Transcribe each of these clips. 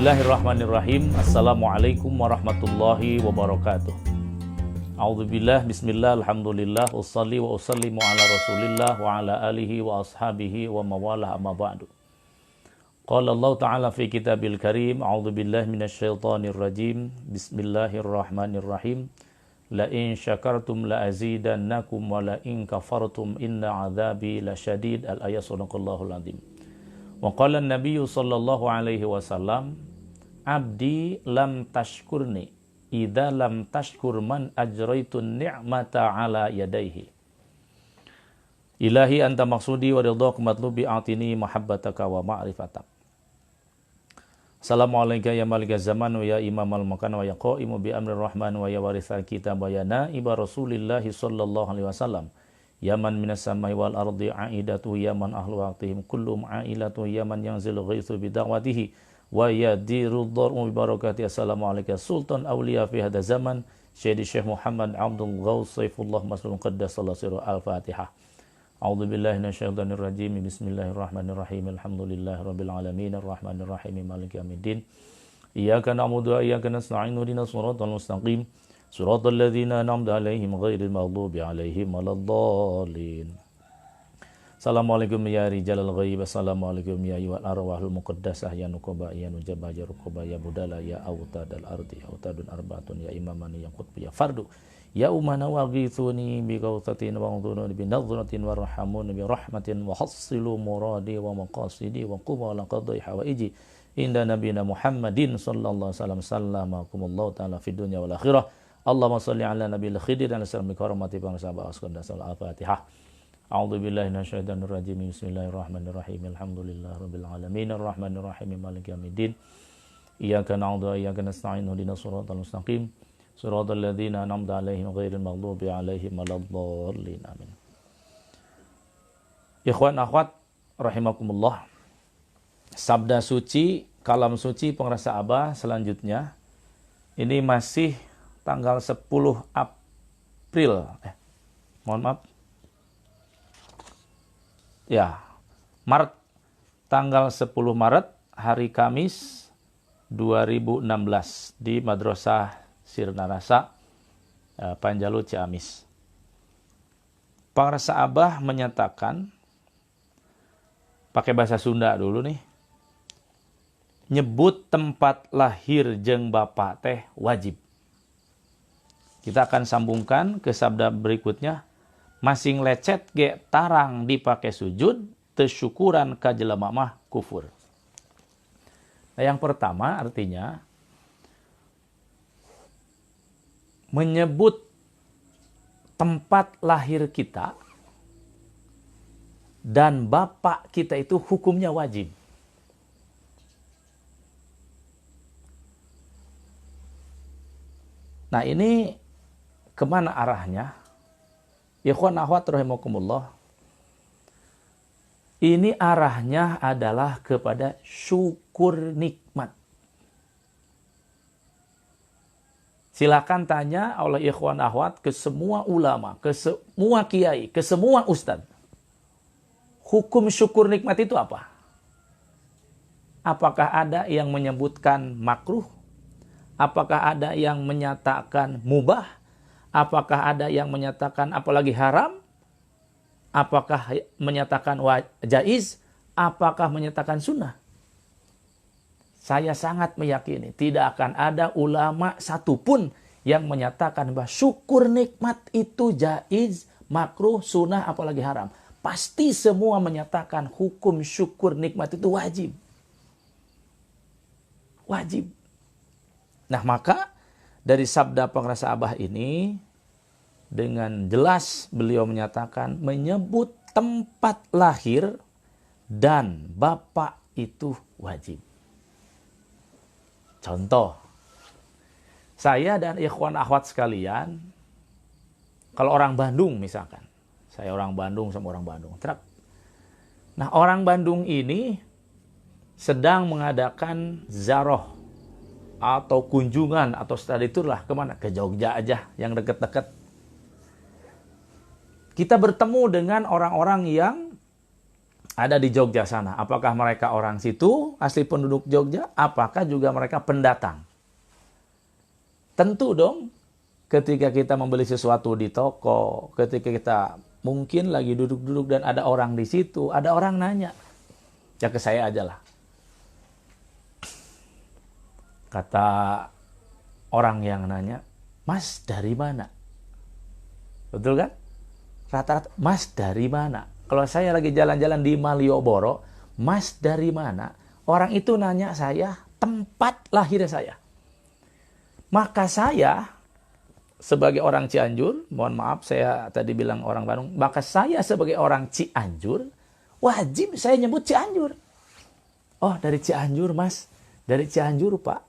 Bismillahirrahmanirrahim. Assalamualaikum warahmatullahi wabarakatuh. A'udzubillah, bismillah, alhamdulillah, wassalli wa usallimu ala rasulillah wa ala alihi wa ashabihi wa mawalah amma ba'du. Qala Allah Ta'ala fi kitabil karim, a'udzubillahi minasyaitonir rajim, bismillahirrahmanirrahim. La in syakartum la azidannakum wa la in kafartum inna azabi lasyadid. Al-ayat sadaqallahul azim. Wa qala an-nabiyyu sallallahu alaihi wasallam, abdi lam tashkurni idza lam tashkur man ajraitun ni'mata ala yadayhi. Ilahi anta maksudi wa ridhaku matlubi atini mahabbataka wa ma'rifatak. Assalamualaikum ya malikaz zaman wa ya imamal makan wa ya qaimu bi amrir rahman wa ya warithal kitab wa ya naiba rasulillahi sallallahu alaihi wasallam. Yaman minas samai wal ardi aidatu yaman ahlu waqtihim kullum ailatu yaman yanzilu ghaithu bidawatihi wa yadiru dharmu bibarakati. Assalamualaikum sultan awliya fi hadha zaman Syedi Syekh Muhammad Abdul Ghaus Saifullah Maslum Qaddasallahu sirru. Al-Fatihah. A'udzubillahi minasyaitonir rajim. Bismillahirrahmanirrahim. Alhamdulillahi rabbil alamin arrahmanir rahim maliki yaumiddin. Iyyaka na'budu wa iyyaka nasta'in ihdinas siratal mustaqim siratal ladzina an'amta 'alaihim ghairil maghdubi 'alaihim waladdallin. Assalamualaikum ya rijalal ghaib. Assalamualaikum ya ayyuhal arwahul muqaddasah ya nuqaba ya nujaba ya ruqaba ya budala ya autadal ardi autadun arbaatun ya imamani ya qutbi ya fardu ya umana waghithuni bi qautatin wa udhununi bi nadhratin warhamuni bi rahmatin wa hassilu muradi wa maqasidi wa qubala qadai hawaiji inda nabiyina Muhammadin sallallahu alaihi wasallam. Sallamakumullahu ta'ala fid dunya wal akhirah. Allahumma shalli ala nabiyil khidir dan sallam bi karamati bangsa asqan dasal. Al-Fatihah. A'udzubillahi minasyaitonir rajim. Bismillahirrahmanirrahim. Alhamdulillahi rabbil alamin arrahmanir rahim maliki yaumiddin. Iyyaka na'budu wa iyyaka nasta'in ihdinas siratal mustaqim siratal ladzina an'amta 'alaihim ghairil maghdubi 'alaihim waladdallin. Amin. Ikhwan akhwat rahimakumullah. Sabda suci, kalam suci pengrasa Abah selanjutnya. Ini masih tanggal 10 April. Mohon maaf. Ya, Maret. Tanggal 10 Maret, hari Kamis 2016 di Madrasah Sirna Rasa, Panjalu, Ciamis. Pengrasa Abah menyatakan, pakai bahasa Sunda dulu nih, nyebut tempat lahir jeung bapa teh wajib. Kita akan sambungkan ke sabda berikutnya. Masing lecet ge tarang dipake sujud, tersyukuran ka jelema mah kufur. Nah, yang pertama artinya menyebut tempat lahir kita dan bapak kita itu hukumnya wajib. Nah, ini kemana arahnya? Ikhwan akhwat rahimakumullah. Ini arahnya adalah kepada syukur nikmat. Silakan tanya oleh ikhwan akhwat ke semua ulama, ke semua kiai, ke semua ustadz. Hukum syukur nikmat itu apa? Apakah ada yang menyebutkan makruh? Apakah ada yang menyatakan mubah? Apakah ada yang menyatakan apalagi haram? Apakah menyatakan jaiz? Apakah menyatakan sunnah? Saya sangat meyakini tidak akan ada ulama satupun yang menyatakan bahwa syukur nikmat itu jaiz, makruh, sunnah, apalagi haram. Pasti semua menyatakan hukum syukur nikmat itu wajib. Wajib. Nah, maka dari sabda pengrasa Abah ini, dengan jelas beliau menyatakan menyebut tempat lahir dan bapak itu wajib. Contoh, saya dan ikhwan akhwat sekalian, kalau orang Bandung misalkan, saya orang Bandung sama orang Bandung. Nah, orang Bandung ini sedang mengadakan zaroh atau kunjungan atau study tour lah kemana? Ke Jogja aja yang deket-deket. Kita bertemu dengan orang-orang yang ada di Jogja sana. Apakah mereka orang situ, asli penduduk Jogja? Apakah juga mereka pendatang? Tentu dong, ketika kita membeli sesuatu di toko, ketika kita mungkin lagi duduk-duduk dan ada orang di situ, ada orang nanya. Ya ke saya aja lah. Kata orang yang nanya, "Mas dari mana?" Betul kan? Rata-rata, "Mas dari mana?" Kalau saya lagi jalan-jalan di Malioboro, "Mas dari mana?" Orang itu nanya saya tempat lahir saya. Maka saya sebagai orang Cianjur, mohon maaf saya tadi bilang orang Bandung, maka saya sebagai orang Cianjur, wajib saya nyebut Cianjur. "Oh dari Cianjur Mas, dari Cianjur Pak."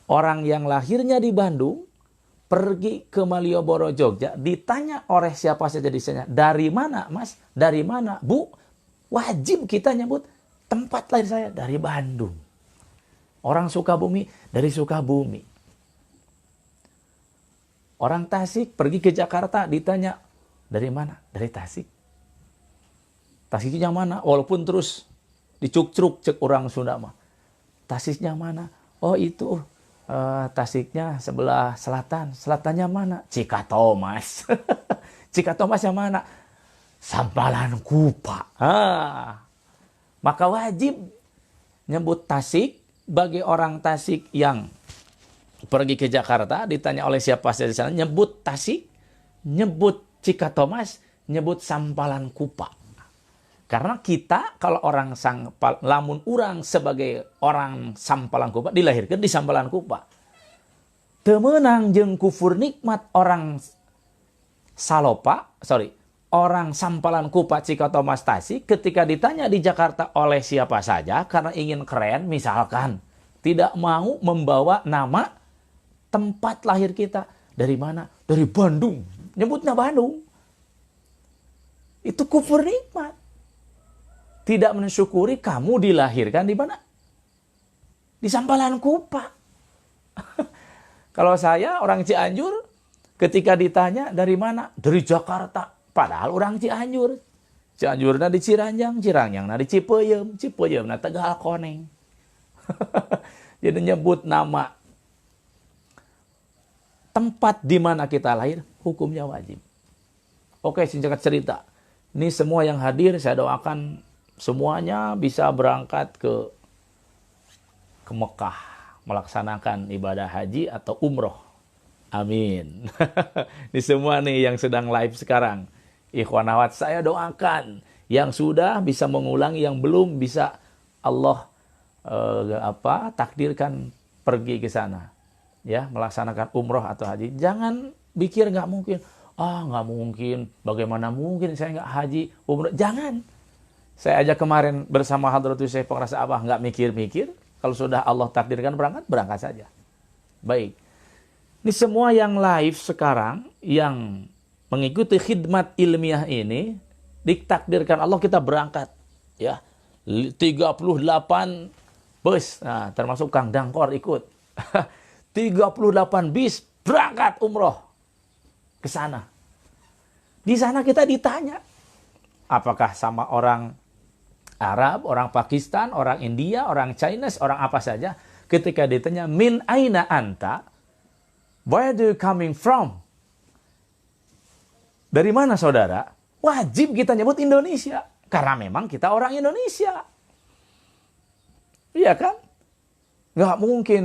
Orang yang lahirnya di Bandung, pergi ke Malioboro, Jogja, ditanya oleh siapa saja di sana, "Dari mana Mas? Dari mana Bu?" Wajib kita nyebut tempat lahir saya, dari Bandung. Orang Sukabumi, dari Sukabumi. Orang Tasik pergi ke Jakarta, ditanya, "Dari mana?" "Dari Tasik." "Tasiknya mana?" Walaupun terus dicuk-cuk cek orang Sunda mah. "Tasiknya mana?" "Oh itu Tasiknya sebelah selatan." "Selatannya mana?" "Cikato Mas." "Cikato Mas yang mana?" "Sampalan Kupa." Maka wajib nyebut Tasik bagi orang Tasik yang pergi ke Jakarta, ditanya oleh siapa saja di sana, nyebut Tasik, nyebut Cikato Mas, nyebut Sampalan Kupa. Karena kita kalau orang lamun urang sebagai orang Sampalan Kupa dilahirkan di Sampalan Kupa. Teu meunang jeung kufur nikmat orang orang Sampalan Kupa Cikato Mas Tasik ketika ditanya di Jakarta oleh siapa saja karena ingin keren misalkan tidak mau membawa nama tempat lahir kita. "Dari mana?" "Dari Bandung." Nyebutnya Bandung. Itu kufur nikmat. Tidak mensyukuri kamu dilahirkan di mana? Di Sampalan Kupa. Kalau saya orang Cianjur, ketika ditanya dari mana? "Dari Jakarta." Padahal orang Cianjur. Cianjurna di Ciranjang, Ciranjangna di Cipeuyeum, Cipeuyeumna Tegal Koneng. Jadi nyebut nama tempat di mana kita lahir, hukumnya wajib. Oke, singkat cerita. Ini semua yang hadir, saya doakan semuanya bisa berangkat ke Mekah, melaksanakan ibadah haji atau umroh. Amin. Ini semua nih yang sedang live sekarang. Ikhwan akhwat, saya doakan. Yang sudah bisa mengulangi, yang belum bisa Allah takdirkan pergi ke sana. Ya, melaksanakan umroh atau haji. Jangan pikir nggak mungkin. Nggak mungkin. Bagaimana mungkin saya nggak haji, umroh. Jangan. Saya aja kemarin bersama Hadratus Syekh Pengrasa Abah nggak mikir-mikir. Kalau sudah Allah takdirkan berangkat, berangkat saja. Baik. Ini semua yang live sekarang, yang mengikuti khidmat ilmiah ini, ditakdirkan Allah kita berangkat. Ya, 38 bus, nah, termasuk Kang Dangkor ikut. 38 bis berangkat umroh ke sana. Di sana kita ditanya, apakah sama orang Arab, orang Pakistan, orang India, orang Chinese, orang apa saja. Ketika ditanya, "Min aina anta?" "Where do you coming from?" Dari mana saudara? Wajib kita nyebut Indonesia. Karena memang kita orang Indonesia. Iya kan? Nggak mungkin.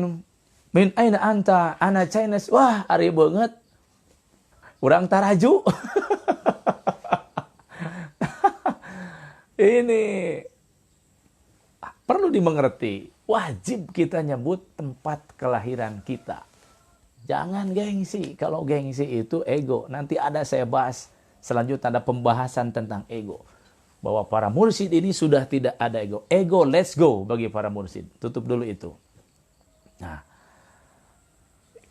"Min aina anta?" "Ana Chinese." Wah, ari banget. Urang taraju. Ini perlu dimengerti. Wajib kita nyebut tempat kelahiran kita. Jangan gengsi. Kalau gengsi itu ego. Nanti ada saya bahas selanjutnya, ada pembahasan tentang ego. Bahwa para mursyid ini sudah tidak ada ego. Ego, let's go bagi para mursyid. Tutup dulu itu. Nah,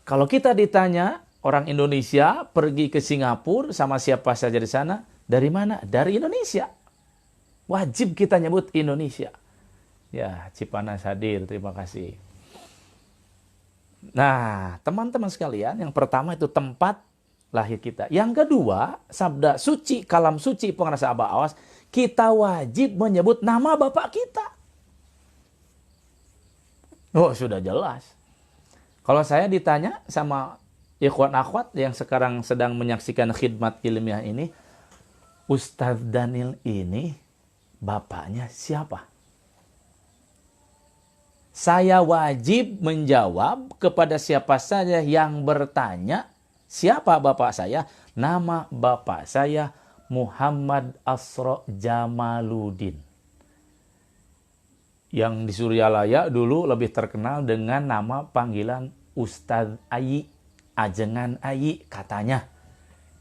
kalau kita ditanya, orang Indonesia pergi ke Singapura sama siapa saja di sana, dari mana? Dari Indonesia. Wajib kita nyebut Indonesia. Ya, Cipanas hadir, terima kasih. Nah, teman-teman sekalian, yang pertama itu tempat lahir kita. Yang kedua, sabda suci, kalam suci pengarasa Abah Awas, kita wajib menyebut nama bapak kita. Oh, sudah jelas. Kalau saya ditanya sama ikhwan akhwat yang sekarang sedang menyaksikan khidmat ilmiah ini, Ustadz Daniel ini bapaknya siapa? Saya wajib menjawab kepada siapa saja yang bertanya, siapa bapak saya? Nama bapak saya Muhammad Asro Jamaluddin. Yang di Suryalaya dulu lebih terkenal dengan nama panggilan Ustadz Ayi, Ajengan Ayi katanya.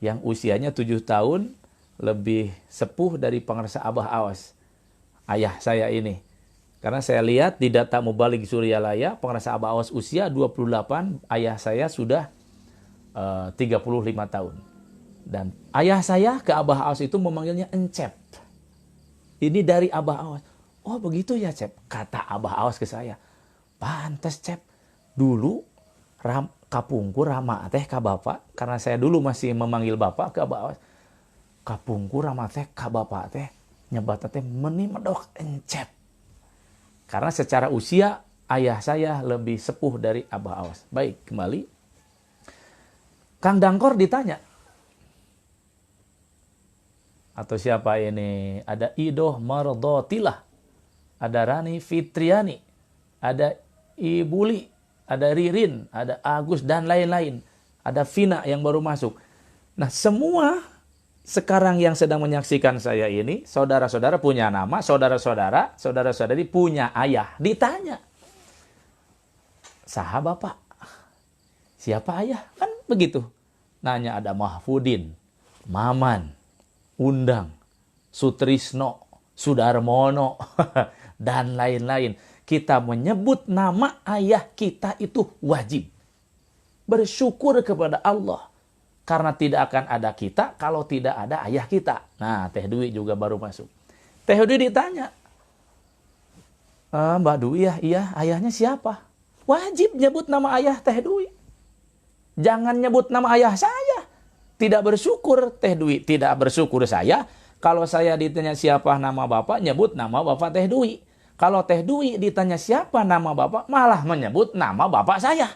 Yang usianya 7 tahun, lebih sepuh dari pengarsa Abah Awas, ayah saya ini. Karena saya lihat di data Mubalik Suryalaya, pengarsa Abah Awas usia 28, ayah saya sudah 35 tahun. Dan ayah saya ke Abah Awas itu memanggilnya Encep. Ini dari Abah Awas. Oh begitu ya Cep, kata Abah Awas ke saya. Pantes Cep, dulu kapungku rama teh ka bapak, karena saya dulu masih memanggil bapak ke Abah Awas. Kapungku rama teh ka bapak teh, nyebat teh meni medok Encep. Karena secara usia ayah saya lebih sepuh dari Abah Awas. Baik, kembali. Kang Dangkor ditanya. Atau siapa ini? Ada Idoh Mardotilah. Ada Rani Fitriani, ada Ibuli, ada Ririn, ada Agus, dan lain-lain. Ada Vina yang baru masuk. Nah, semua sekarang yang sedang menyaksikan saya ini, saudara-saudara punya nama, saudara-saudari punya ayah. Ditanya, saha bapak? Siapa ayah? Kan begitu. Nanya ada Mahfudin, Maman, Undang, Sutrisno, Sudarmono, dan lain-lain. Kita menyebut nama ayah kita itu wajib. Bersyukur kepada Allah. Karena tidak akan ada kita kalau tidak ada ayah kita. Nah, Teh Dwi juga baru masuk. Teh Dwi ditanya, Mbak Dwi ya, iya, ayahnya siapa? Wajib nyebut nama ayah Teh Dwi. Jangan nyebut nama ayah saya. Tidak bersyukur Teh Dwi, tidak bersyukur saya. Kalau saya ditanya siapa nama bapak, nyebut nama bapak Teh Dwi. Kalau Teh Dwi ditanya siapa nama bapak, malah menyebut nama bapak saya.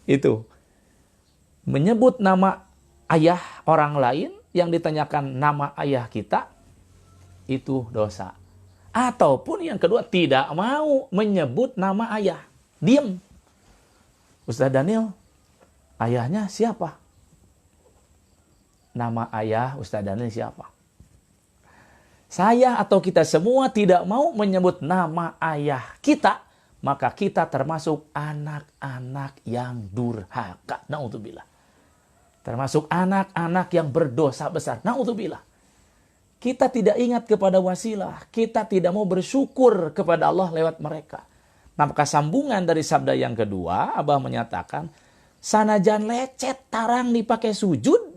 Itu. Menyebut nama ayah orang lain yang ditanyakan nama ayah kita, itu dosa. Ataupun yang kedua, tidak mau menyebut nama ayah. Diam. Ustaz Daniel, ayahnya siapa? Nama ayah Ustaz Daniel siapa? Saya atau kita semua tidak mau menyebut nama ayah kita, maka kita termasuk anak-anak yang durhaka. Na'udzubillah. Termasuk anak-anak yang berdosa besar. Na'udzubillah. Kita tidak ingat kepada wasilah. Kita tidak mau bersyukur kepada Allah lewat mereka. Nah, maka sambungan dari sabda yang kedua, Abah menyatakan, sanajan lecet tarang dipakai sujud,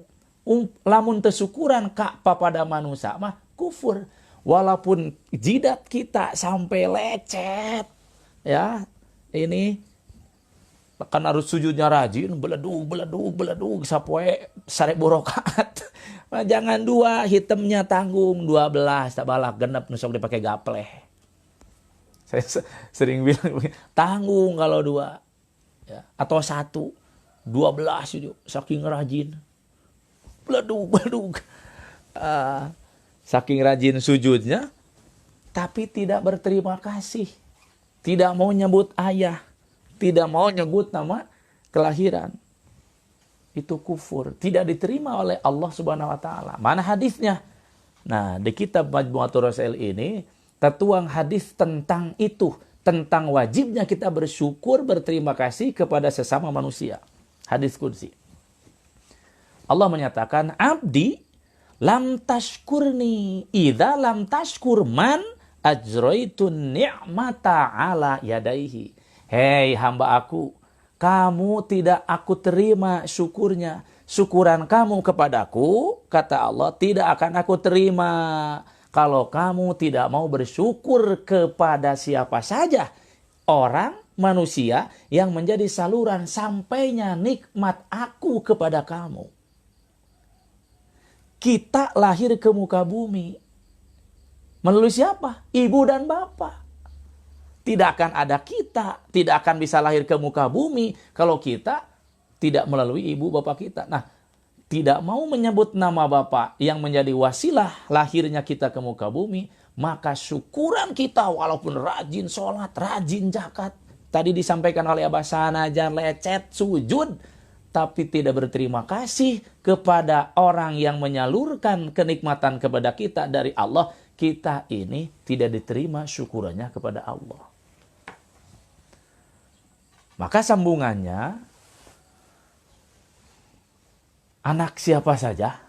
lamun tesyukuran kak pada manusia mah kufur. Walaupun jidat kita sampai lecet, ya ini kan harus sujudnya rajin, beledug sapoe 1000 rakaat. Jangan 2, hitamnya tanggung 12, tak balak genep nusok dipakai gapleh. Saya sering bilang tanggung kalau 2, ya, atau 1, 12 itu saking rajin. Beledug. Saking rajin sujudnya, tapi tidak berterima kasih. Tidak mau nyebut ayah. Tidak mau nyebut nama kelahiran. Itu kufur. Tidak diterima oleh Allah Subhanahu wa Ta'ala. Mana hadisnya? Nah, di kitab Majmu'atul Rasail ini tertuang hadis tentang itu. Tentang wajibnya kita bersyukur, berterima kasih kepada sesama manusia. Hadis qudsi. Allah menyatakan, abdi lam tashkurni idza lam tashkur man ajraitun ni'mata ala yadaihi. Hei hamba aku, kamu tidak aku terima syukurnya. Syukuran kamu kepadaku, kata Allah, tidak akan aku terima kalau kamu tidak mau bersyukur kepada siapa saja. Orang manusia yang menjadi saluran sampainya nikmat aku kepada kamu. Kita lahir ke muka bumi melalui siapa? Ibu dan bapak. Tidak akan ada kita, tidak akan bisa lahir ke muka bumi kalau kita tidak melalui ibu bapak kita. Nah, tidak mau menyebut nama bapak yang menjadi wasilah lahirnya kita ke muka bumi, maka syukuran kita walaupun rajin sholat, rajin zakat. Tadi disampaikan oleh Abah Sanajar, lecet, sujud, tapi tidak berterima kasih kepada orang yang menyalurkan kenikmatan kepada kita dari Allah, kita ini tidak diterima syukurannya kepada Allah. Maka sambungannya, anak siapa saja,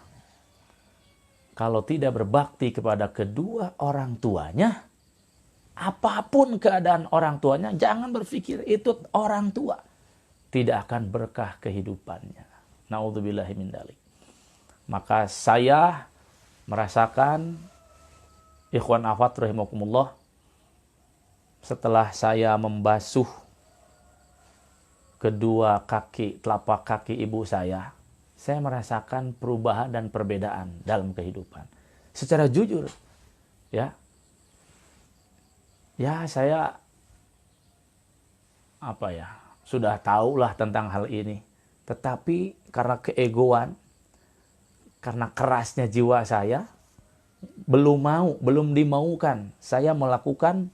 kalau tidak berbakti kepada kedua orang tuanya, apapun keadaan orang tuanya, jangan berpikir itu orang tua. Tidak akan berkah kehidupannya. Na'udzubillahi min dzalik. Maka saya merasakan, ikhwan akhwat rahimakumullah, setelah saya membasuh kedua telapak kaki ibu saya merasakan perubahan dan perbedaan dalam kehidupan. Secara jujur, ya saya sudah tahulah tentang hal ini. Tetapi karena keegoan, karena kerasnya jiwa saya, belum dimaukan saya melakukan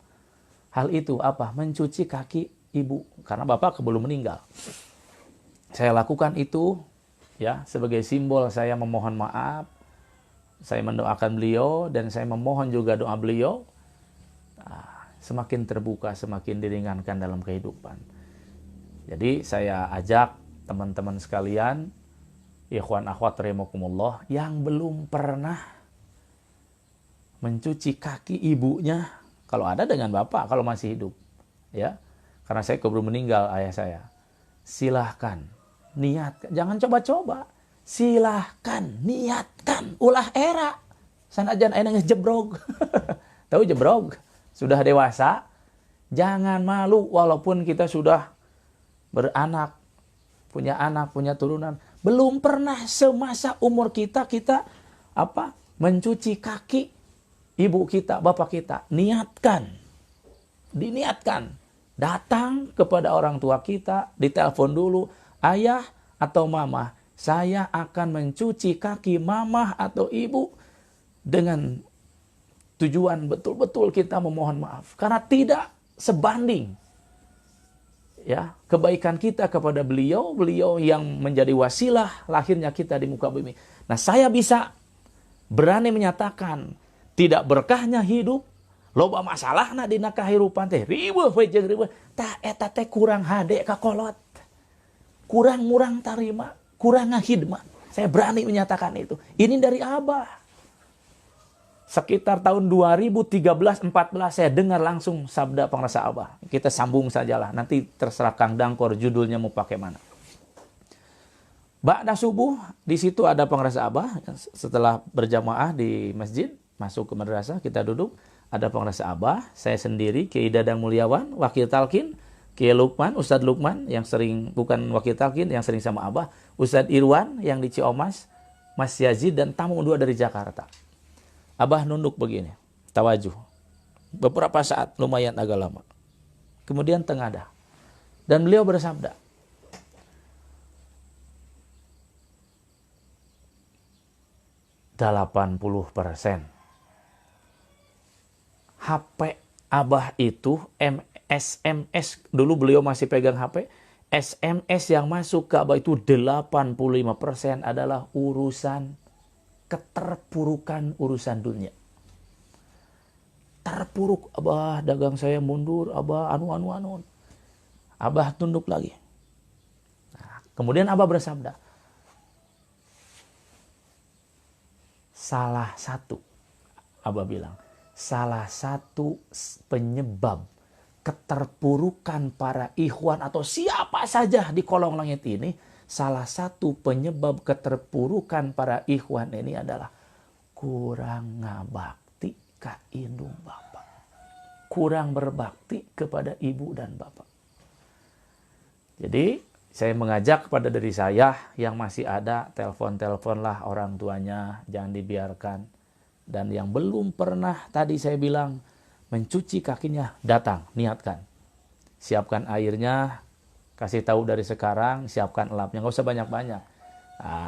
hal itu. Mencuci kaki ibu, karena bapak belum meninggal. Saya lakukan itu ya sebagai simbol saya memohon maaf, saya mendoakan beliau, dan saya memohon juga doa beliau semakin terbuka, semakin diringankan dalam kehidupan. Jadi saya ajak teman-teman sekalian, ikhwan akhwat rahimakumullah, yang belum pernah mencuci kaki ibunya, kalau ada dengan bapak kalau masih hidup, ya, karena saya keburu meninggal ayah saya, silahkan niatkan, jangan coba-coba, silahkan niatkan ulah era sanajan ayeuna geus jebrog. Tahu jebrog? Sudah dewasa, jangan malu walaupun kita sudah beranak, punya turunan, belum pernah semasa umur kita mencuci kaki ibu kita, bapak kita. Diniatkan, datang kepada orang tua kita, ditelepon dulu, ayah atau mama, saya akan mencuci kaki mama atau ibu, dengan tujuan betul-betul kita memohon maaf, karena tidak sebanding ya kebaikan kita kepada beliau yang menjadi wasilah lahirnya kita di muka bumi. Nah, saya bisa berani menyatakan tidak berkahnya hidup, loba masalahna dina kahirupan teh, riweuh we jeung riweuh, tah eta teh kurang hade ka kolot, kurang murang tarima, kurang ngahidmah. Saya berani menyatakan itu. Ini dari Abah. Sekitar tahun 2013-14 saya dengar langsung sabda pengrasa Abah. Kita sambung sajalah, nanti terserah Kang Dangkor judulnya mau pakai mana. Ba'da subuh di situ ada pengrasa Abah. Setelah berjamaah di masjid, masuk ke madrasah, kita duduk, ada pengrasa Abah, saya sendiri, Kiai Dadang Mulyawan, wakil talqin, Kiai Lukman, Ustadz Lukman yang sering, bukan wakil talqin, yang sering sama Abah, Ustadz Irwan yang di Ciomas, Mas Yazid, dan tamu 2 dari Jakarta. Abah nunduk begini, tawajuh. Beberapa saat, lumayan agak lama. Kemudian tengadah. Dan beliau bersabda, "80% HP Abah itu SMS, dulu beliau masih pegang HP, SMS yang masuk ke Abah itu 85% adalah urusan keterpurukan, urusan dunia. Terpuruk, Abah dagang saya mundur, Abah anu. Abah tunduk lagi. Nah, kemudian Abah bersabda, Abah bilang, salah satu penyebab keterpurukan para ikhwan atau siapa saja di kolong langit ini, salah satu penyebab keterpurukan para ikhwan ini adalah kurang ngabakti ka indung bapak. Kurang berbakti kepada ibu dan bapak. Jadi saya mengajak kepada diri saya yang masih ada, telepon-teleponlah orang tuanya, jangan dibiarkan. Dan yang belum pernah tadi saya bilang mencuci kakinya, datang, niatkan. Siapkan airnya, kasih tahu dari sekarang, siapkan elapnya, nggak usah banyak-banyak.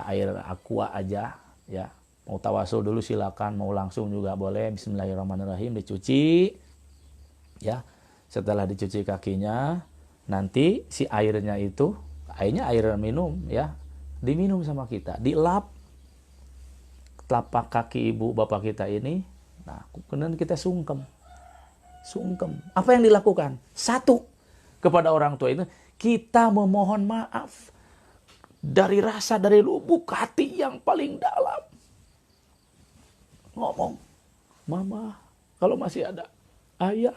Air aqua aja, ya. Mau tawasul dulu silakan, mau langsung juga boleh. Bismillahirrahmanirrahim, dicuci, ya. Setelah dicuci kakinya, nanti si airnya itu, airnya air minum, ya, diminum sama kita, dilap telapak kaki ibu bapak kita ini. Nah, kemudian kita sungkem. Apa yang dilakukan? Satu, kepada orang tua itu kita memohon maaf dari rasa, dari lubuk hati yang paling dalam. Ngomong, mama, kalau masih ada, ayah,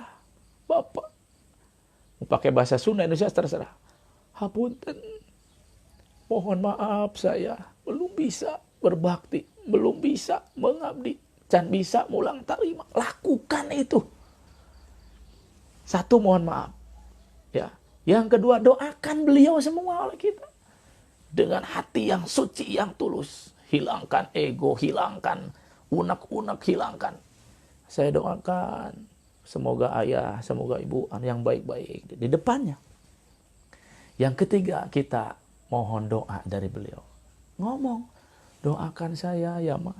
bapak, mau pakai bahasa Sunda, Indonesia terserah. Hapunten, mohon maaf saya belum bisa berbakti, belum bisa mengabdi, can bisa mulang tarima. Lakukan itu. Satu, mohon maaf. Ya. Yang kedua, doakan beliau semua oleh kita. Dengan hati yang suci, yang tulus. Hilangkan ego, hilangkan unek-unek, hilangkan. Saya doakan semoga ayah, semoga ibu yang baik-baik di depannya. Yang ketiga, kita mohon doa dari beliau. Ngomong, doakan saya ya Ma,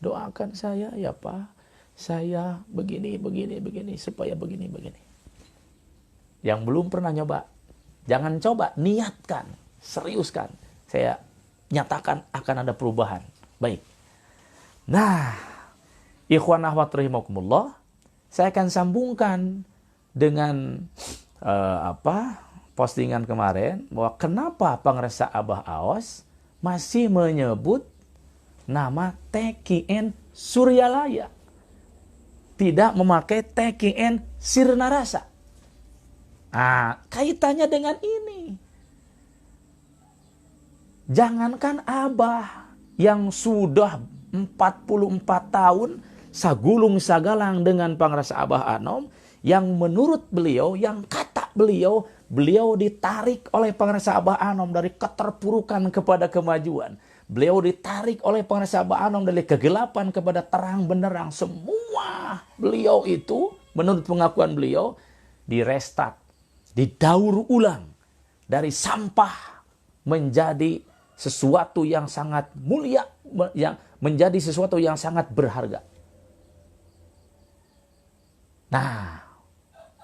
doakan saya ya Pak, saya begini, supaya begini. Yang belum pernah nyoba, jangan coba, niatkan, seriuskan. Saya nyatakan akan ada perubahan. Baik. Nah, ikhwan akhwat rahimakumullah, saya akan sambungkan dengan postingan kemarin bahwa kenapa pengresa Abah Aos masih menyebut nama TKN Suryalaya, tidak memakai TKN Sirnarasa. Nah, kaitannya dengan ini. Jangankan Abah yang sudah 44 tahun sagulung sagalang dengan pengresa Abah Anom, yang menurut beliau, yang kata beliau ditarik oleh pengresa Abah Anom dari keterpurukan kepada kemajuan. Beliau ditarik oleh pengresa Abah Anom dari kegelapan kepada terang benderang. Semua beliau itu, menurut pengakuan beliau, direstart, didaur ulang. Dari sampah menjadi sesuatu yang sangat mulia, yang menjadi sesuatu yang sangat berharga. Nah,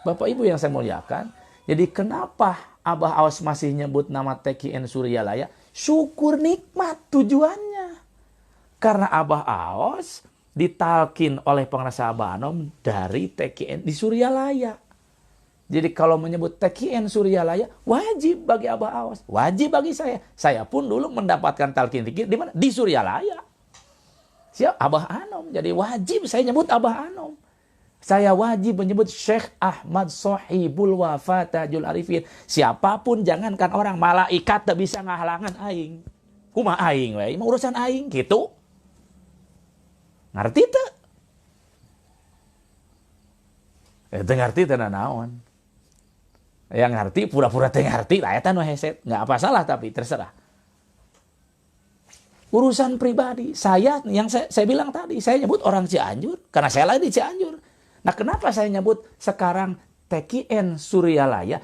Bapak Ibu yang saya muliakan, jadi kenapa Abah Aos masih nyebut nama TKN Suryalaya? Syukur nikmat tujuannya. Karena Abah Aos ditalkin oleh pengresa Abah Anom dari TKN di Suryalaya. Jadi kalau menyebut TKN Suryalaya, wajib bagi Abah Aos, wajib bagi saya. Saya pun dulu mendapatkan talqin zikir di mana? Di Suryalaya. Siap, Abah Anom. Jadi wajib saya nyebut Abah Anom. Saya wajib menyebut Syekh Ahmad Sohibul Wafa Tajul Arifin. Siapapun, jangankan orang, malaikat tak bisa ngahalangan aing. Kumaha aing we? Urusan aing gitu. Ngerti tak? Ngerti tak naon. Yang ngerti pura-pura teh ngerti lah, eta nu heset, nggak apa salah, tapi terserah. Urusan pribadi saya, yang saya bilang tadi, saya nyebut orang Cianjur karena saya lahir di Cianjur. Nah, kenapa saya nyebut sekarang TKN Suryalaya?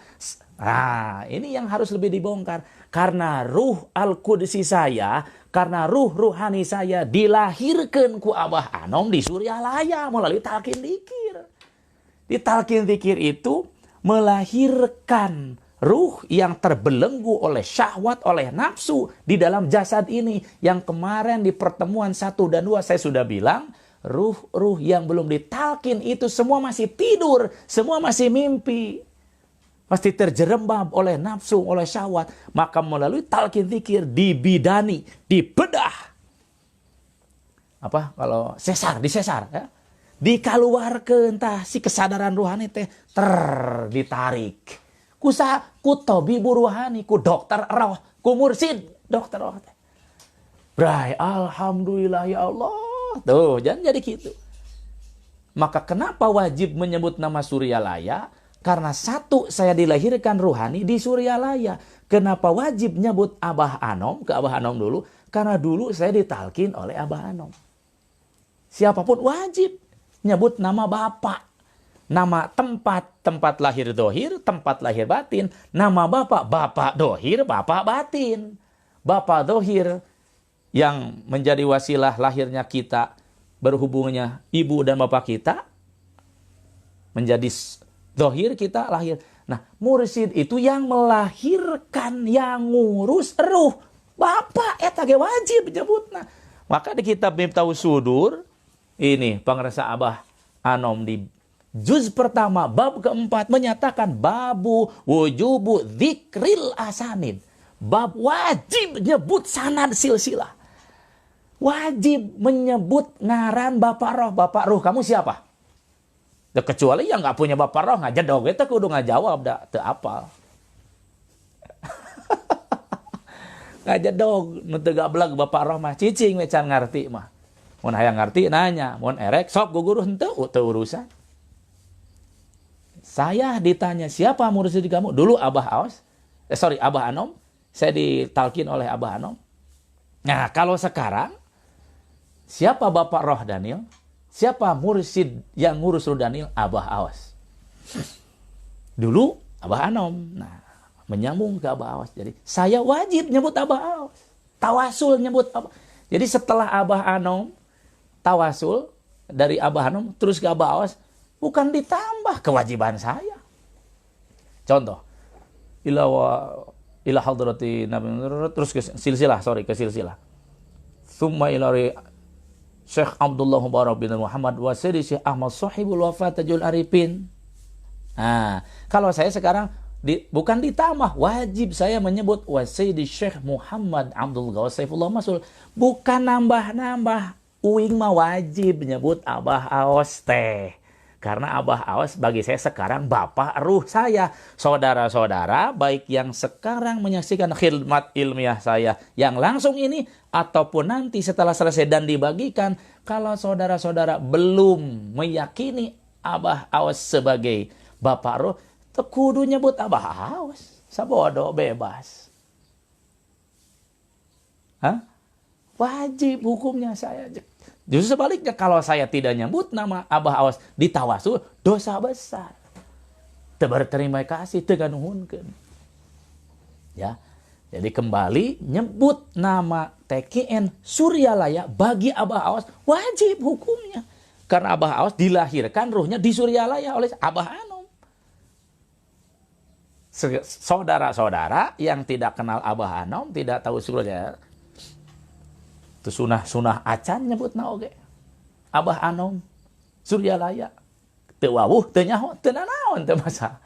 Nah, ini yang harus lebih dibongkar. Karena ruh Al-Qudsi saya, karena ruh ruhani saya dilahirkan ku Abah Anom di Suryalaya melalui talqin dzikir. Di talqin dzikir itu melahirkan ruh yang terbelenggu oleh syahwat, oleh nafsu di dalam jasad ini. Yang kemarin di pertemuan 1 dan 2 saya sudah bilang, ruh-ruh yang belum ditalkin itu semua masih tidur, semua masih mimpi. Pasti terjerembab oleh nafsu, oleh syahwat. Maka melalui talqin dzikir dibidani, dibedah. Apa kalau disesar ya. Dikaluarkeun tah si kesadaran ruhani teh ditarik. Ku tabibur ruhani, ku dokter roh, ku mursid dokter roh teh. Bray, alhamdulillah ya Allah. Tuh, jangan jadi gitu. Maka kenapa wajib menyebut nama Suryalaya? Karena satu, saya dilahirkan ruhani di Suryalaya. Kenapa wajib nyebut Abah Anom ke Abah Anom dulu? Karena dulu saya ditalkin oleh Abah Anom. Siapapun wajib nyebut nama bapak. Nama tempat lahir dohir, tempat lahir batin. Nama bapak, bapak dohir, bapak batin. Bapak dohir yang menjadi wasilah lahirnya kita, berhubungnya ibu dan bapak kita, menjadi dohir kita lahir. Nah, mursyid itu yang melahirkan, yang ngurus ruh. Bapak, eta ge wajib nyebutna. Maka di kitab Miftahus Sudur, ini pengerasa Abah Anom di juz pertama, bab keempat, menyatakan babu wujubu dzikril asanid. Bab wajib nyebut sanad silsilah. Wajib menyebut ngaran bapak roh. Kamu siapa? Kecuali yang nggak punya bapak roh, ngajak dong, kita kudu ngajawab dah, teu apal. Ngajak dong, nu teu gablek bapak roh mah cicing we can ngarti mah. Mun hayang ngarti nanya, mun erek sok guguru henteu teu urusan. Saya ditanya, siapa mursyid kamu? Dulu Abah Abah Anom. Saya ditalkin oleh Abah Anom. Nah, kalau sekarang siapa Bapak Roh Daniel? Siapa mursyid yang ngurus Ruh Daniel? Abah Awas. Dulu Abah Anom. Nah, menyambung ke Abah Awas. Jadi saya wajib nyebut Abah Awas. Tawasul nyebut Abah. Jadi setelah Abah Anom tawasul dari Abah Anom terus ke Abah Awas, bukan ditambah kewajiban saya. Contoh, ila hadrati nabi, terus ke silsilah. Summa ilari Syekh Abdullah Mubarak bin Muhammad wa Sayyidi Syekh Ahmad Sahibul Wafatajul Arifin. Nah, kalau saya sekarang bukan ditambah, wajib saya menyebut wa Sayyidi Syekh Muhammad Abdul Ghawas Saifullah Masul. Bukan nambah-nambah. Uing mah wajib menyebut Abah Awas teh. Karena Abah Awas bagi saya sekarang bapak ruh saya. Saudara-saudara, baik yang sekarang menyaksikan khidmat ilmiah saya yang langsung ini, ataupun nanti setelah selesai dan dibagikan, kalau saudara-saudara belum meyakini Abah Awas sebagai bapak ruh, kudu nyebut Abah Awas. Sabodo bebas. Hah? Wajib hukumnya saya. Justru sebaliknya, kalau saya tidak nyebut nama Abah Awas di tawasul, dosa besar. Teu berterima kasih, teu ganuhunkeun. Ya. Jadi kembali nyebut nama TKN Suryalaya bagi Abah Awas wajib hukumnya. Karena Abah Awas dilahirkan ruhnya di Suryalaya oleh Abah Anom. Saudara-saudara yang tidak kenal Abah Anom, tidak tahu Suryalaya, itu sunah acan nyebut na oge. Abah Anom, Suryalaya. Teu wawuh, teu nyaho, teu nanaon teu masa.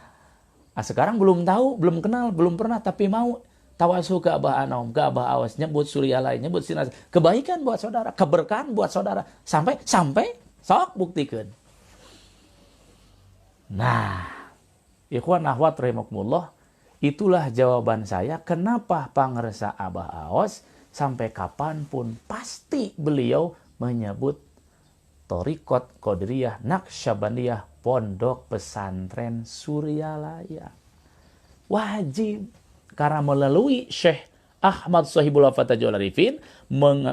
Sekarang belum tahu, belum kenal, belum pernah, tapi mau tawasul ke Abah Anom, ke Abah Awas, nyebut Suryalaya, nyebut sinas. Kebaikan buat saudara, keberkahan buat saudara. Sampai sok buktikeun. Nah, ikhwan akhwat rahimakumullah, itulah jawaban saya kenapa pangresa Abah Awas sampai kapanpun pasti beliau menyebut Thariqat Qadiriyah Naqsyabandiyah Pondok Pesantren Suryalaya. Wajib. Karena melalui Syekh Ahmad Sahibul Wafatajul Arifin,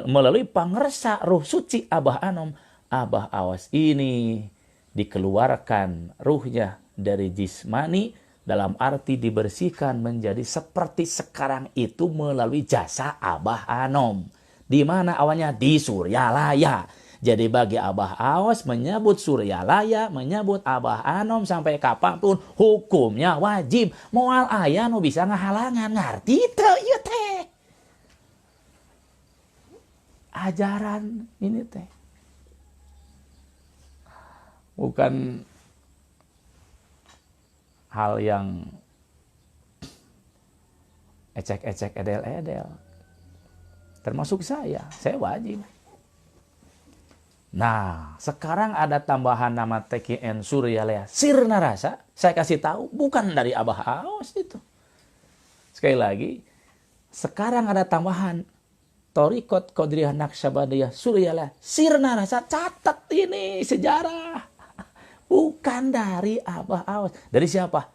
melalui pangersa ruh suci Abah Anom, Abah Awas ini dikeluarkan ruhnya dari jismani, dalam arti dibersihkan menjadi seperti sekarang itu melalui jasa Abah Anom. Di mana awalnya? Di Suryalaya. Jadi bagi Abah Awas menyebut Suryalaya, menyebut Abah Anom sampai kapanpun hukumnya wajib. Moal aya nu bisa ngahalangan, ngarti teu ieu teh. Ajaran ini teh. Bukan hal yang ecek-ecek edel-edel. Termasuk saya wajib. Nah, sekarang ada tambahan nama TKN Suryalaya Sirna Rasa. Saya kasih tahu, bukan dari Abah Awas itu. Sekali lagi, sekarang ada tambahan Thariqat Qadiriyah Naqsyabandiyah Suryalaya Sirna Rasa. Catat ini sejarah. Bukan dari Abah Awas. Dari siapa?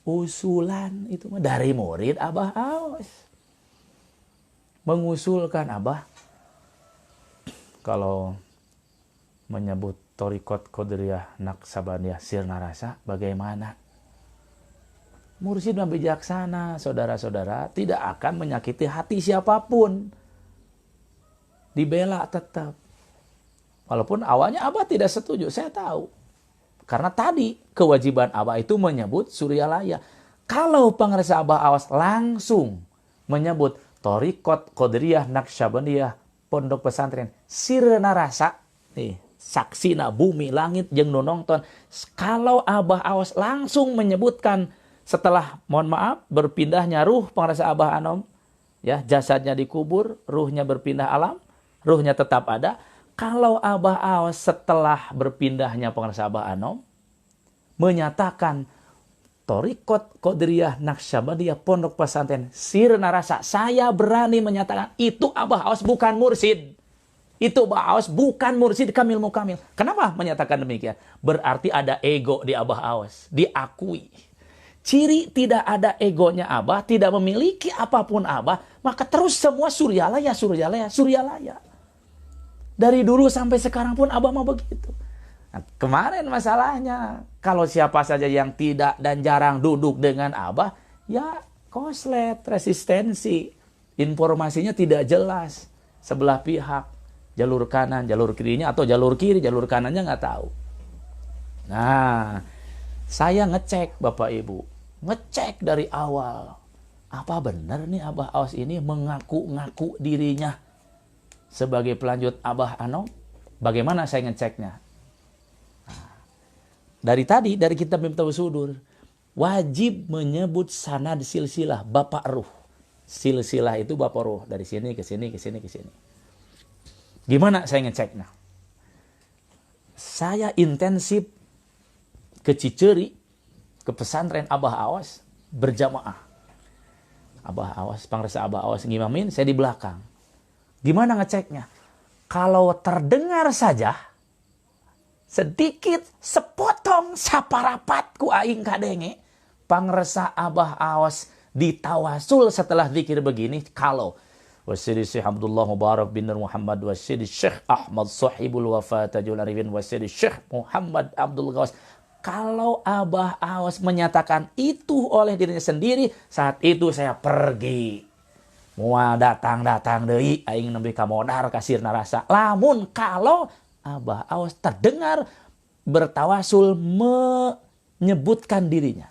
Usulan itu mah dari murid Abah Aos. Mengusulkan Abah, kalau menyebut Thariqat Qadiriyah Naqsabandiyah Sirna Rasa bagaimana? Mursyid yang bijaksana, saudara-saudara, tidak akan menyakiti hati siapapun. Dibela tetap. Walaupun awalnya Abah tidak setuju, saya tahu. Karena tadi kewajiban Abah itu menyebut Suryalaya. Kalau pengarsa Abah Awas langsung menyebut Thariqat Qadiriyah Naqsabandiyah Pondok Pesantren Sirna Rasa, nih, saksina bumi langit jeung nu nongton. Kalau Abah Awas langsung menyebutkan setelah, mohon maaf, berpindahnya ruh pengarsa Abah Anom, ya, jasadnya dikubur, ruhnya berpindah alam, ruhnya tetap ada. Kalau Abah Awas setelah berpindahnya pengarsa Abah Anom menyatakan Thariqat Qadiriyah Naqsabandiyah Pondok Pesantren Sirna Rasa, saya berani menyatakan itu Abah Awas bukan mursyid. Itu Abah Awas bukan mursyid Kamil Mukamil. Kenapa menyatakan demikian? Berarti ada ego di Abah Awas, diakui. Ciri tidak ada egonya Abah, tidak memiliki apapun Abah, maka terus semua Suryalaya, Suryalaya, Suryalaya. Dari dulu sampai sekarang pun Abah mau begitu. Nah, kemarin masalahnya, kalau siapa saja yang tidak dan jarang duduk dengan Abah, ya koslet, resistensi. Informasinya tidak jelas. Sebelah pihak, jalur kanan, jalur kirinya, atau jalur kiri, jalur kanannya nggak tahu. Nah, saya ngecek Bapak Ibu, ngecek dari awal. Apa benar nih Abah Awas ini mengaku-ngaku dirinya sebagai pelanjut Abah Anom? Bagaimana saya ngeceknya? Nah, dari tadi, dari kitab Miftahul Sudur, wajib menyebut sanad silsilah, bapak ruh. Silsilah itu bapak ruh, dari sini ke sini, ke sini, ke sini. Gimana saya ngeceknya? Saya intensif ke Ciceri, ke pesantren Abah Awas, berjamaah. Abah Awas, pengarsa Abah Awas ngimamin, saya di belakang. Gimana ngeceknya? Kalau terdengar saja, sedikit, sepotong, saparapat ku aing kadenge, pengarsa Abah Awas ditawasul setelah zikir begini, kalau Wasyidi Syekh Abdullah Mubarak bin Nur Muhammad, Wasyidi Syekh Ahmad Sahibul Wafatajul Arifin, Wasyidi Syekh Muhammad Abdul Ghawas, kalau Abah Awas menyatakan itu oleh dirinya sendiri, saat itu saya pergi. Mua datang-datang deui aing nembe ka modar ka Sirna Rasa. Lamun kalau Abah Awas terdengar bertawasul menyebutkan dirinya.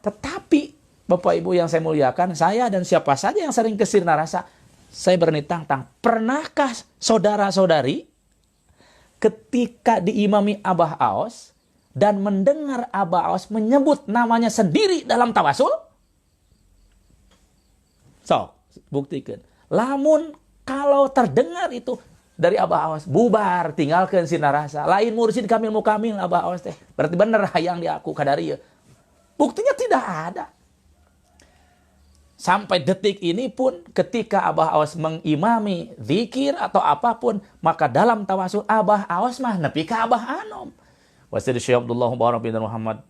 Tetapi Bapak Ibu yang saya muliakan, saya dan siapa saja yang sering ke Sirna Rasa, saya berani tantang, pernahkah saudara-saudari ketika diimami Abah Awas dan mendengar Abah Awas menyebut namanya sendiri dalam tawasul? So, buktikan. Lamun kalau terdengar itu dari Abah Awas, bubar, tinggalkan Sirna Rasa. Lain mursyid Kamil Mukamil Abah Awas teh. Berarti bener hayang diaku kadarieu. Buktinya tidak ada. Sampai detik ini pun ketika Abah Awas mengimami zikir atau apapun, maka dalam tawasul Abah Awas mah nepi ka Abah Anom. Wasyidi Syekh Abdullah Mubarak bin Muhammad,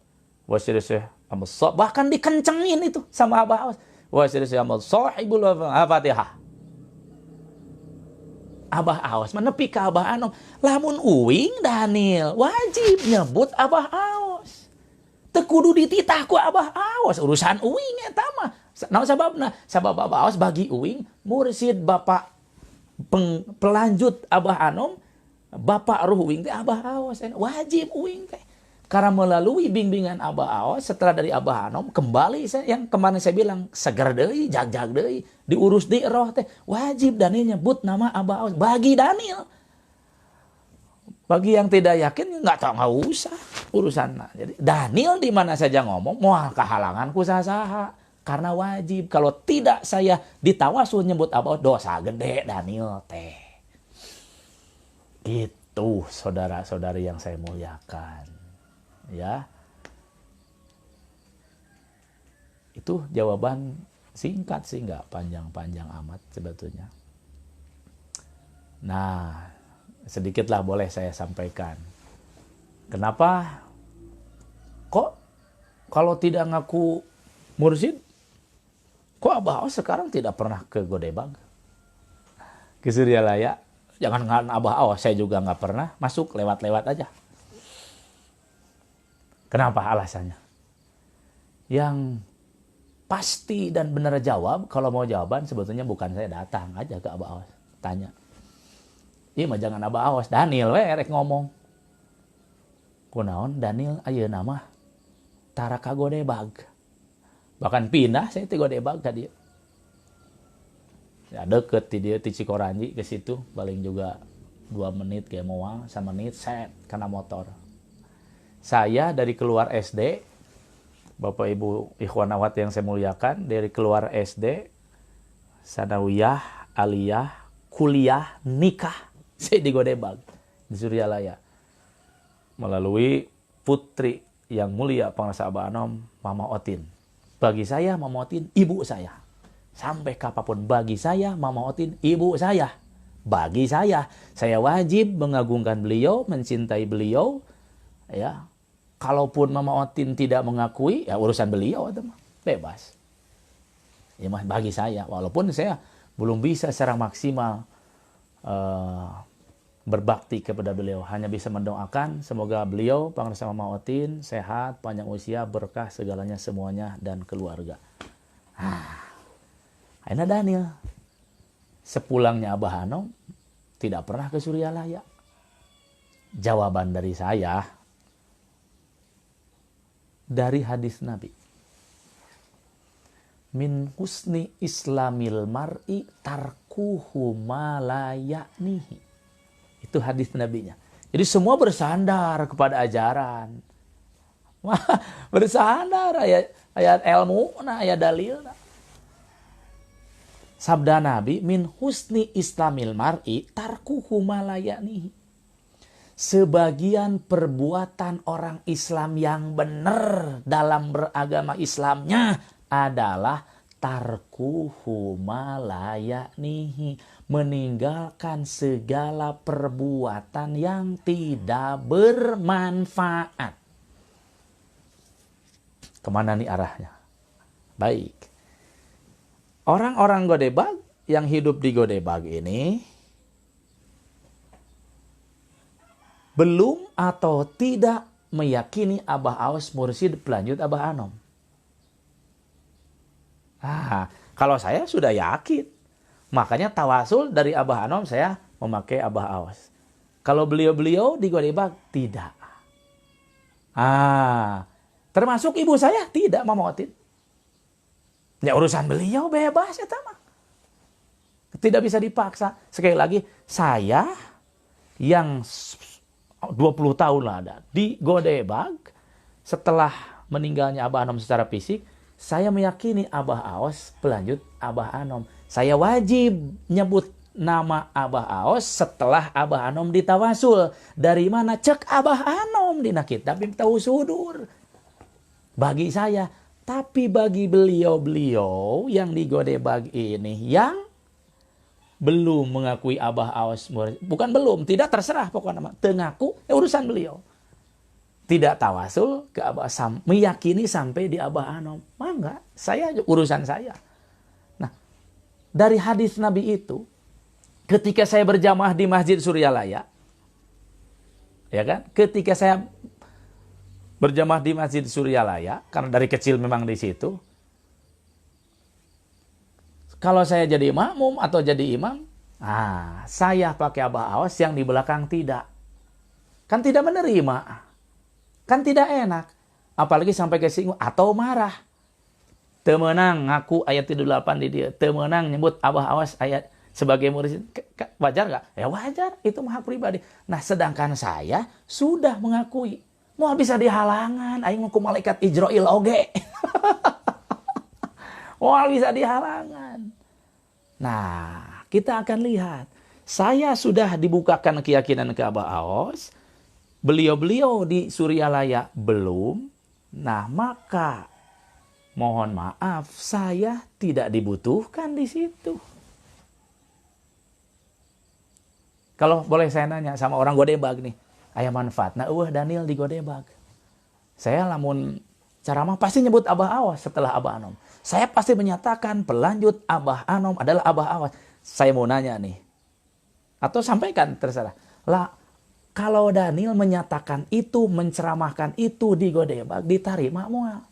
Wasyidi Syekh Ahmad Sahibul, bahkan dikencengin itu sama Abah Awas. Wasyidi Syekh Ahmad Sahibul Fatihah. Abah Awas mah nepi ka Abah Anom. Lamun uing Daniel wajib nyebut Abah Awas. Teu kudu dititah ku Abah Awas, urusan uing eta mah. Nah, sabab Abah Awas bagi uing mursyid bapak pelanjut Abah Anom, bapak ruh uing teh Abah Awas, wajib uing teh. Karena melalui bimbingan Abah Awas setelah dari Abah Anom kembali yang kemarin saya bilang seger deui, jag-jag deui, diurus di roh teh, wajib Daniel nyebut nama Abah Awas bagi Daniel. Bagi yang tidak yakin nggak tahu, nggak usah urusannya. Jadi Daniel di mana saja ngomong moal kehalangan ku saha. Karena wajib, kalau tidak saya ditawasul nyebut Abah, dosa gede Daniel teh. Gitu saudara-saudari yang saya muliakan. Ya. Itu jawaban singkat sih, nggak panjang-panjang amat sebetulnya. Nah, sedikitlah boleh saya sampaikan. Kenapa kok kalau tidak ngaku mursyid, kok Abah Awas sekarang tidak pernah ke Godebag, ke Suryalaya? Jangan Abah Awas, saya juga nggak pernah masuk, lewat-lewat aja. Kenapa alasannya? Yang pasti dan benar jawab, kalau mau jawaban sebetulnya bukan saya datang aja ke Abah Awas, tanya. Iya mah jangan Abah Awas, Daniel rek ngomong. Kunaon Daniel ayeuna mah tara ka Godebag. Bahkan pindah saya ti Godebag ka dieu. Ya deket di dia di Cikoranji ke situ, paling juga 2 menit kayak moal, 1 menit set karena motor. Saya dari keluar SD, Bapak Ibu ikhwan akhwat yang saya muliakan, dari keluar SD, sanawiyah, aliyah, kuliah, nikah, saya di Godebag, di Suryalaya. Melalui putri yang mulia Pangarsa Abah Anom, Mama Otin. Bagi saya, Mama Otin, ibu saya. Sampai kapanpun bagi saya, Mama Otin, ibu saya. Bagi saya wajib mengagungkan beliau, mencintai beliau. Ya, kalaupun Mama Otin tidak mengakui, ya urusan beliau, bebas. Ya, bagi saya, walaupun saya belum bisa secara maksimal berbakti kepada beliau, hanya bisa mendoakan semoga beliau, Pangarsa Mama Otin, sehat, panjang usia, berkah segalanya semuanya dan keluarga. Aina Daniel, sepulangnya Abah Anom tidak pernah ke Suryalaya. Jawaban dari saya dari hadis Nabi. Min husni islamil mar'i tarkuhu ma la ya'nihi. Itu hadis Nabinya. Jadi semua bersandar kepada ajaran. Bersandar ayat ilmu, ayat dalil. Sabda Nabi, min husni islamil mar'i tarkuhu ma la ya'nihi. Sebagian perbuatan orang Islam yang benar dalam beragama Islamnya adalah tarkuhu ma la ya'nihi, meninggalkan segala perbuatan yang tidak bermanfaat. Kemana nih arahnya? Baik. Orang-orang Godebag yang hidup di Godebag ini belum atau tidak meyakini Abah Awas mursyid pelanjut Abah Anom. Kalau saya sudah yakin. Makanya tawasul dari Abah Anom saya memakai Abah Awas. Kalau beliau-beliau di Godebag tidak. Termasuk ibu saya tidak, Mama Otin. Ya urusan beliau bebas ya mah. Tidak bisa dipaksa. Sekali lagi, saya yang 20 tahun lah ada di Godebag, setelah meninggalnya Abah Anom secara fisik, saya meyakini Abah Awas pelanjut Abah Anom. Saya wajib nyebut nama Abah Awas setelah Abah Anom ditawasul. Dari mana? Cek Abah Anom dina kitab tahu sudur. Bagi saya, tapi bagi beliau-beliau yang di Godebag ini yang belum mengakui Abah Awas, bukan belum, tidak, terserah pokoknya, tengaku urusan beliau. Tidak tawasul ke Abah, meyakini sampai di Abah Anom, enggak, saya urusan saya. Nah, dari hadis Nabi itu, ketika saya berjamaah di Masjid Suryalaya, ya kan, ketika saya berjamaah di Masjid Suryalaya, karena dari kecil memang di situ. Kalau saya jadi makmum atau jadi imam, saya pakai Abah Awas, yang di belakang tidak. Kan tidak menerima. Kan tidak enak. Apalagi sampai kesinggung atau marah. Temenang ngaku ayat 78 di dia. Temenang nyebut Abah Awas ayat sebagai murid. Wajar nggak? Ya wajar, itu hak pribadi. Nah, sedangkan saya sudah mengakui. Mau bisa dihalangan, aing mau ku malaikat Ijroil oge. Mau bisa dihalangan. Nah, kita akan lihat. Saya sudah dibukakan keyakinan ke Abah Awas. Beliau-beliau di Suryalaya belum. Nah, maka mohon maaf, saya tidak dibutuhkan di situ. Kalau boleh saya nanya sama orang Godebag nih. Aya manfaat. Nah, Daniel di Godebag. Saya lamun ceramah pasti nyebut Abah Awas setelah Abah Anom. Saya pasti menyatakan pelanjut Abah Anom adalah Abah Awas. Saya mau nanya nih, atau sampaikan terserah. Lah, kalau Daniel menyatakan itu, menceramahkan itu di Godebag, diterima moal.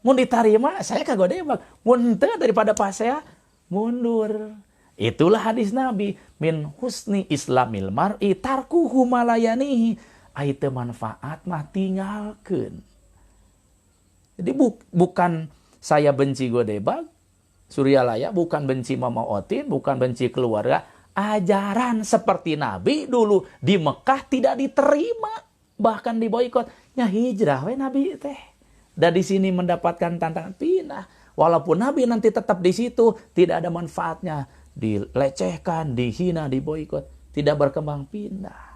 Mau diterima, saya ke Godebag. Mun teu daripada pas saya mundur. Itulah hadis Nabi, min husni islamil mar'i tarkuhu malayanihi. Ai teu manfaat mah tinggalkeun. Jadi bukan saya benci Godebag, Suryalaya, bukan benci Mama Otin, bukan benci keluarga. Ajaran seperti Nabi dulu di Mekah tidak diterima, bahkan diboikot. Nya hijrah we Nabi teh. Dan di sini mendapatkan tantangan pindah. Walaupun Nabi nanti tetap di situ, tidak ada manfaatnya, dilecehkan, dihina, diboikot, tidak berkembang pindah.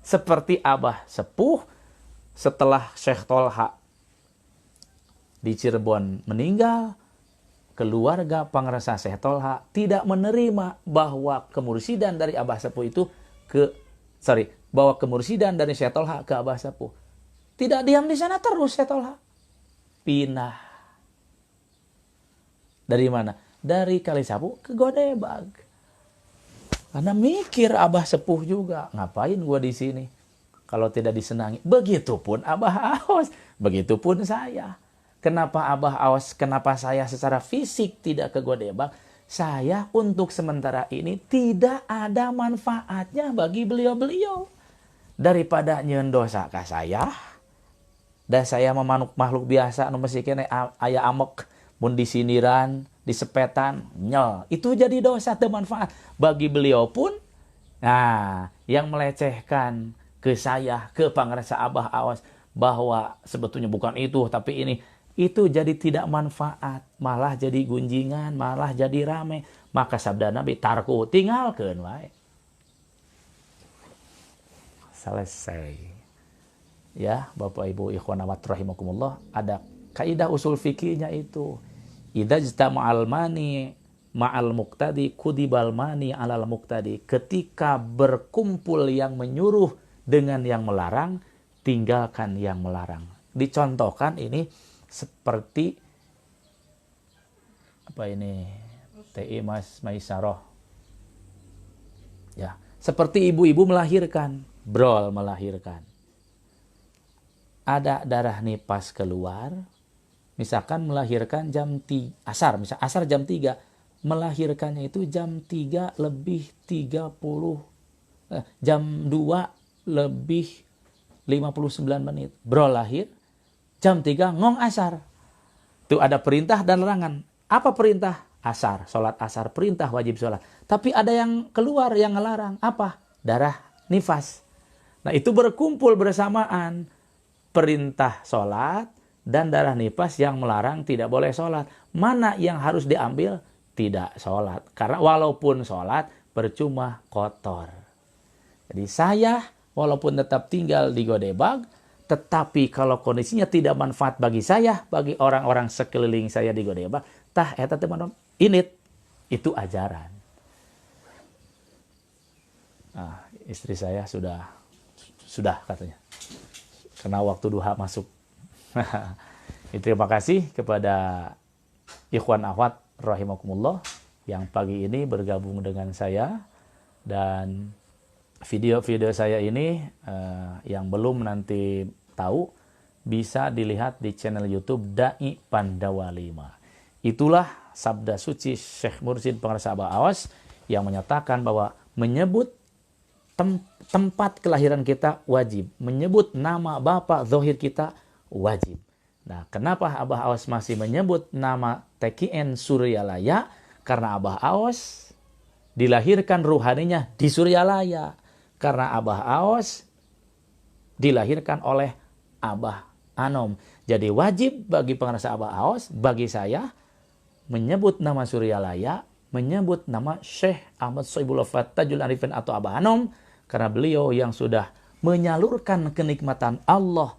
Seperti Abah Sepuh setelah Syekh Tolha di Cirebon meninggal, keluarga pengresa Syekh Tolha tidak menerima bahwa kemursidan dari Abah Sepuh itu bahwa kemursidan dari Syekh Tolha ke Abah Sepuh. Tidak diam di sana terus Syekh Tolha. Pindah. Dari mana? Dari Kalisapu ke Godebag. Karena mikir Abah Sepuh juga, ngapain gua di sini kalau tidak disenangi. Begitupun Abah Awas, begitupun saya. Kenapa Abah Awas, kenapa saya secara fisik tidak ke Godebag? Saya untuk sementara ini tidak ada manfaatnya bagi beliau-beliau. Daripada nyeun dosa ka saya, dan saya memanuk makhluk biasa, nu mesti kene aya amek, mun disiniran, disepetan, nyel. Itu jadi dosa teu manfaat. Bagi beliau pun, nah, yang melecehkan ke saya, ke pangresa Abah Awas, bahwa sebetulnya bukan itu, tapi ini, itu jadi tidak manfaat, malah jadi gunjingan, malah jadi rame. Maka sabda Nabi, tarku, tinggalkeun wae. Selesai. Ya, Bapak Ibu ikhwan amat rahimakumullah, ada kaidah usul fikihnya itu. Idza ijtama'al mani ma'al muqtadi kudibal mani 'alal muqtadi. Ketika berkumpul yang menyuruh dengan yang melarang, tinggalkan yang melarang. Dicontohkan ini seperti apa ini? TI Mas Maisaroh. Ya, seperti ibu-ibu melahirkan, brol melahirkan. Ada darah nipas keluar, misalkan melahirkan jam 3 asar, misal asar jam 3, melahirkannya itu jam 3 lebih 30, jam 2 lebih 59 menit. Bro lahir, jam 3 ngong asar. Itu ada perintah dan larangan. Apa perintah? Asar, sholat asar, perintah wajib sholat. Tapi ada yang keluar yang ngelarang. Apa? Darah nifas. Nah itu berkumpul bersamaan. Perintah sholat dan darah nifas yang melarang tidak boleh sholat. Mana yang harus diambil? Tidak sholat. Karena walaupun sholat percuma kotor. Jadi saya walaupun tetap tinggal di Godebag, tetapi kalau kondisinya tidak manfaat bagi saya, bagi orang-orang sekeliling saya di Godebag, tah eta teh init itu ajaran. Nah, istri saya sudah katanya. Karena waktu duha masuk. Terima kasih kepada ikhwan akhwat rahimakumullah yang pagi ini bergabung dengan saya, dan video-video saya ini yang belum nanti tahu bisa dilihat di channel YouTube Dai Pandawa 5. Itulah sabda suci Syekh Mursyid Pengarsa Abah Awas yang menyatakan bahwa menyebut tempat kelahiran kita wajib, menyebut nama bapak zahir kita wajib. Nah, kenapa Abah Awas masih menyebut nama TKN Suryalaya? Karena Abah Awas dilahirkan ruhaninya di Suryalaya. Karena Abah Awas dilahirkan oleh Abah Anom. Jadi wajib bagi pengarsa Abah Awas, bagi saya, menyebut nama Suryalaya, menyebut nama Syekh Ahmad Sohibul Wafat Tajul Arifin atau Abah Anom, karena beliau yang sudah menyalurkan kenikmatan Allah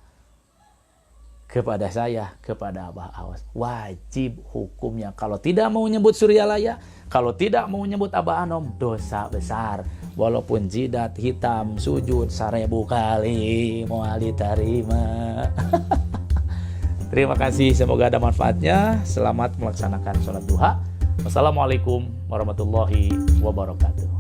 kepada saya, kepada Abah Awas. Wajib hukumnya. Kalau tidak mau menyebut Suryalaya, kalau tidak mau menyebut Abah Anom, dosa besar. walaupun jidat hitam sujud 1000 kali moal diterima. Terima kasih, semoga ada manfaatnya. Selamat melaksanakan sholat duha. Wassalamualaikum warahmatullahi wabarakatuh.